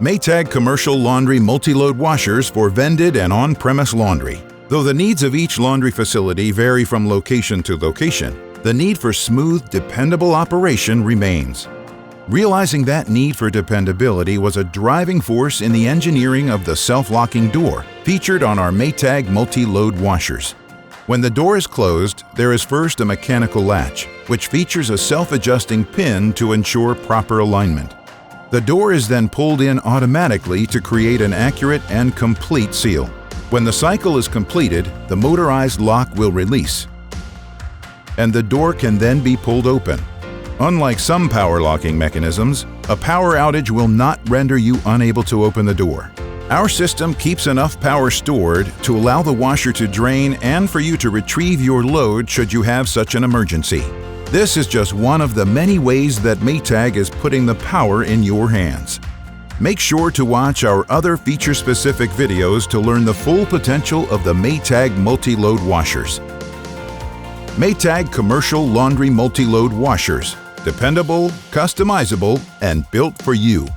Maytag commercial laundry multi-load washers for vended and on-premise laundry. Though the needs of each laundry facility vary from location to location, the need for smooth, dependable operation remains. Realizing that need for dependability was a driving force in the engineering of the self-locking door featured on our Maytag multi-load washers. When the door is closed, there is first a mechanical latch, which features a self-adjusting pin to ensure proper alignment. The door is then pulled in automatically to create an accurate and complete seal. When the cycle is completed, the motorized lock will release, and the door can then be pulled open. Unlike some power locking mechanisms, a power outage will not render you unable to open the door. Our system keeps enough power stored to allow the washer to drain and for you to retrieve your load should you have such an emergency. This is just one of the many ways that Maytag is putting the power in your hands. Make sure to watch our other feature-specific videos to learn the full potential of the Maytag multi-load washers. Maytag commercial laundry multi-load washers. Dependable, customizable, and built for you.